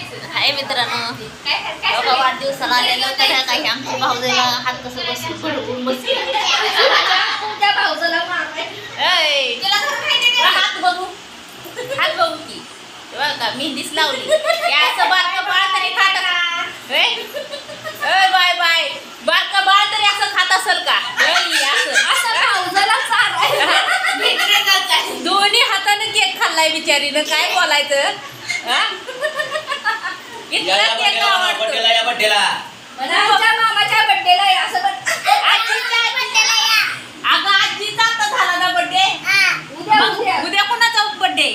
हाय मित्रांनो, बाबा वाढदिवसाला आलेलं तर काही आमच्या भाऊजाईला हात कसं बसून बडवून बसले. हात बघू की का मेहंदीच लावली. असं बारका बाळ तरी खात बाय बाय बारका बाळ तरी असं खात असेल का? दोन्ही हातानं केक खाल्लाय बिचारीनं. काय बोलायचं? इतका केक आवडतो. मामाच्या बड्डेला अगं आजीचा आता झाला ना बड्डे. उद्या कोणाचा बड्डे?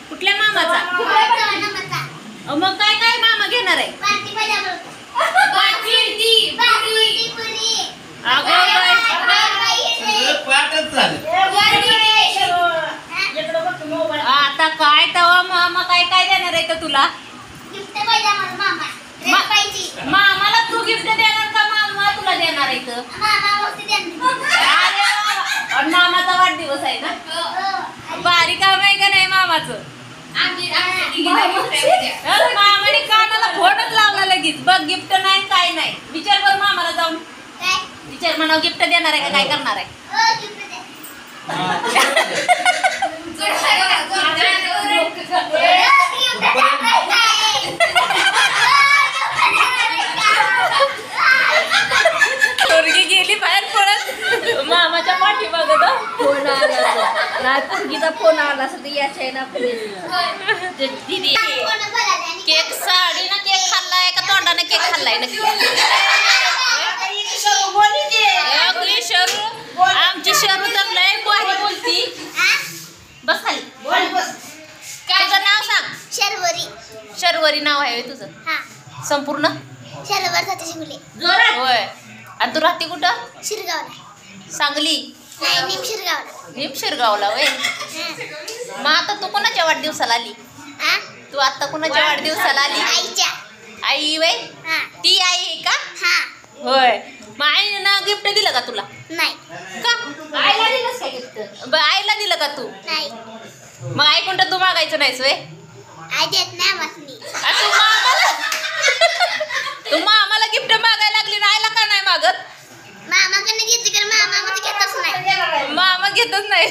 कुठल्या मामाचा? मग काय काय मामा घेणार आहे? आता काय तवा मामा काय काय देणार आहे तर तुला? मामाला तू गिफ्ट देणार का मामा तुला देणार आहे तर? मामाचा वाढदिवस आहे ना. भारी काम आहे का नाही मामाचं? मामाने कानाला फोनच लावला लगेच. बघ गिफ्ट नाही काय नाही. विचार बरं मामाला जाऊन विचार म्हणा गिफ्ट देणार आहे का काय करणार आहे? पोरगी गेली बाहेर पडत मामाच्या पाठी बघत. फोन आला नाही, पोरगीचा फोन आला असं याच्या ना दीदी केक साडीनं केक खाल्लाय का तोंडाने केक खाल्लाय नक्की? शरू आमची शरू तर लय भारी बोलती. बस खाली. तुझं नाव सांग. शर्वरी. शर्वरी नाव आहे तुझं? संपूर्ण शर्वर सतीश गुले. होय. आणि तू राहते कुठं? शिरगावला. सांगली? नाही, निम शिरगावला. निम शिरगावला वय. मग आता तू कोणाच्या वाढदिवसाला आली? तू आता कोणाच्या वाढदिवसाला आली? आईच्या. आई वय? ती आई आहे का? होय. मग आईनं गिफ्ट दिलं का तुला? नाही. का आईला दिलंस का गिफ्ट? आईला दिलं का तू? नाही. मग आई कोणतं तू मागायचं नाहीस वय? आई देत नाही आम्हाला. तू मामाला गिफ्ट मागायला लागली ना, आईला का नाही मागत? मामाकडे घेते तर मामा मध्ये घेतच नाही. मामा घेतच नाही.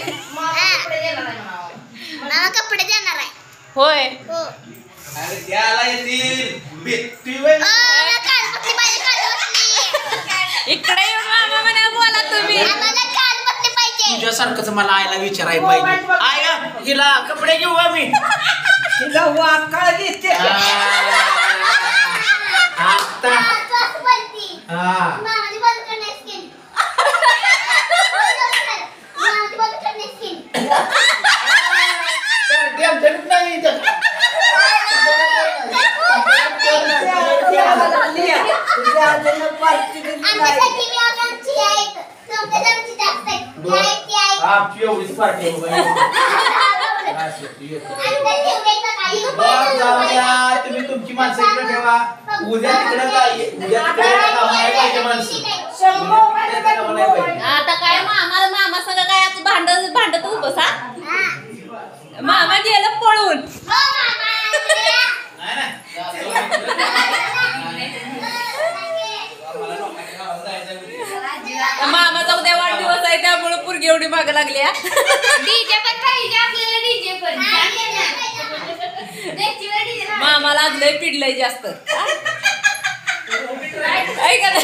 मामा कपडे देणार आहे. होय. हो. इकडे येऊन मामा म्हणा बोला तुम्ही. आम्हाला कालपत्ते पाहिजे. तुझ्यासारखंच मला आईला विचारायला पाहिजे. आया हिला कपडे घेऊ आम्ही. हिला वाकाळ घेते आता. मामाची बंद करण्यास केली. मामाची बंद करण्यास केली. आमच्यासाठी मी आमची आहेत. तुमच्यासाठी जास्त आहेत. आमची एवढीच पार्टी तुम्ही तुमची माणसं इकडे ठेवा. उद्या तिकडे पाहिजे माणसं. आता काय मामा सगळं काय आता भांडत बसा. मामा गेलं पळून. मामाचा उद्या वाढदिवस आहे त्यामुळे पोरगी एवढी माग लागली. डीजे पण पाहिजे आपल्याला. डीजे पण मामाला आज लय पिडलंय जास्त. ऐका ना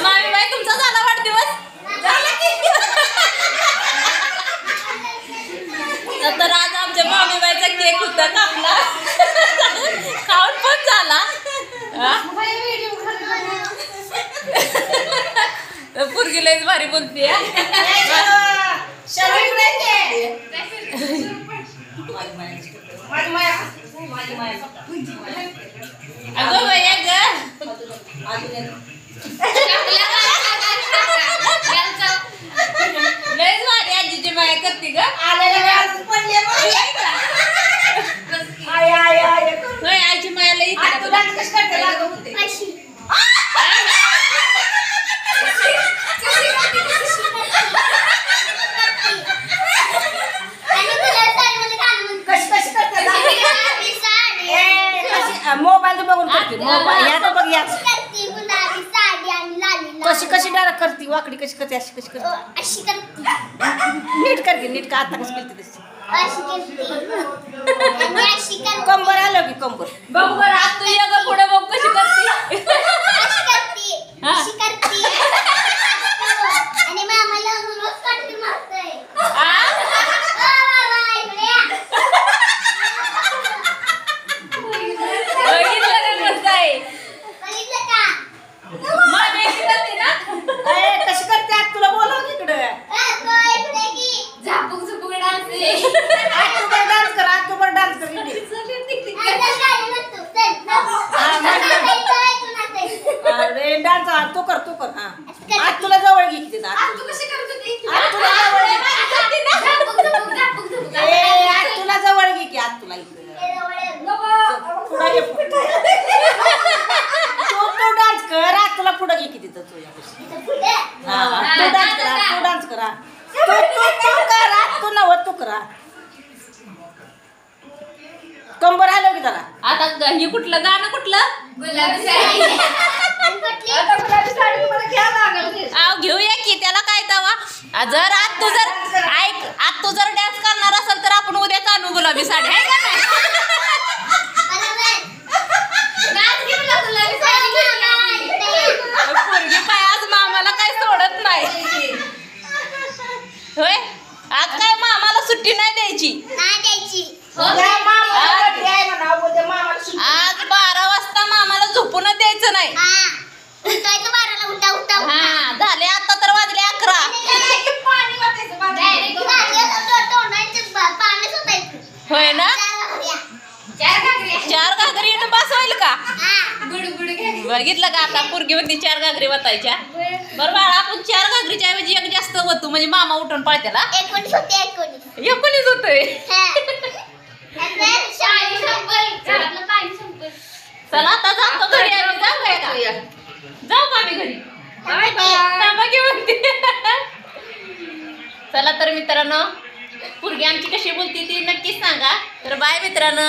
मामी बाई तुमचा झाला वाढदिवस? तर आज आमच्या मामी बाईचा केक होता कापला. खाऊन पण झाला. पोरगी लयच भारी बोलते. अगं बाई लयच भारी आजीची माया करते ग. आईची माया लई या तर बघ या करते गुलाबी साडी आणि लाली कशी कशी डायरेक्ट करते वाकडी कशी करते अशी कशी करते अशी करते नीट कर नीट का आता कशी करते तशी अशी करते आणि अशी करते कंबर आलं की कंबर बघ बरं आज तू ये ग पुढे बघ कशी करते अशी करते अशी करते आणि मामाला रोज काढते मारतोय बाबा इकडे या. बघितलं का कसं आहे बघितलं का माझी एकटी करते ना ए, कशी करते आज तुला बोलव इकडे बाबा इकडे की झापूक झुपूक डान्स आज तू काय डान्स कर आज तू बरं डान्स कर इकडे. आता गाडी म्हणतो चल अरे डान्स तू कर हा आज तुला जवळ घे किती आज तू कशी करत होती तुला जवळ घे. ए, आज तुला जवळ घे की आज तुला इकडे पुढे ये तू डान्स कर आज तुला पुढे घे किती तू तू डान्स करा तू करा तू नव तू करा कंबर आलो की त्याला आता हे कुठलं गाणं कुठलं गुलाबी साडी आव घेऊया की त्याला काय तवा जर आज तू जर ऐक आज तू जर डान्स करणार असेल तर आपण उद्याच आणू गुलाबी साडी आहे का नाही पोरगी काय आज मामाला काय सोडत नाही होय आज काय मामाला सुट्टी नाही द्यायची आज 12 वाजता मामाला झोपूनच द्यायचं नाही हा झाले आता तर वाजले 11 होय ना 4 घागरी बस होईल का बघितलं का आता पोरगी मध्ये 4 घागरी वतायच्या बरं बाळा आपण 4 घागरीच्या ऐवजी एक जास्त होतो म्हणजे मामा उठून पळत्याला 19 होतोय चला आता जातो घरी आम्ही जाऊया का जाऊ का आम्ही घरी थांबा की म्हणते चला तर मित्रांनो पोरगी आमची कशी बोलती ती नक्कीच सांगा तर बाय मित्रांनो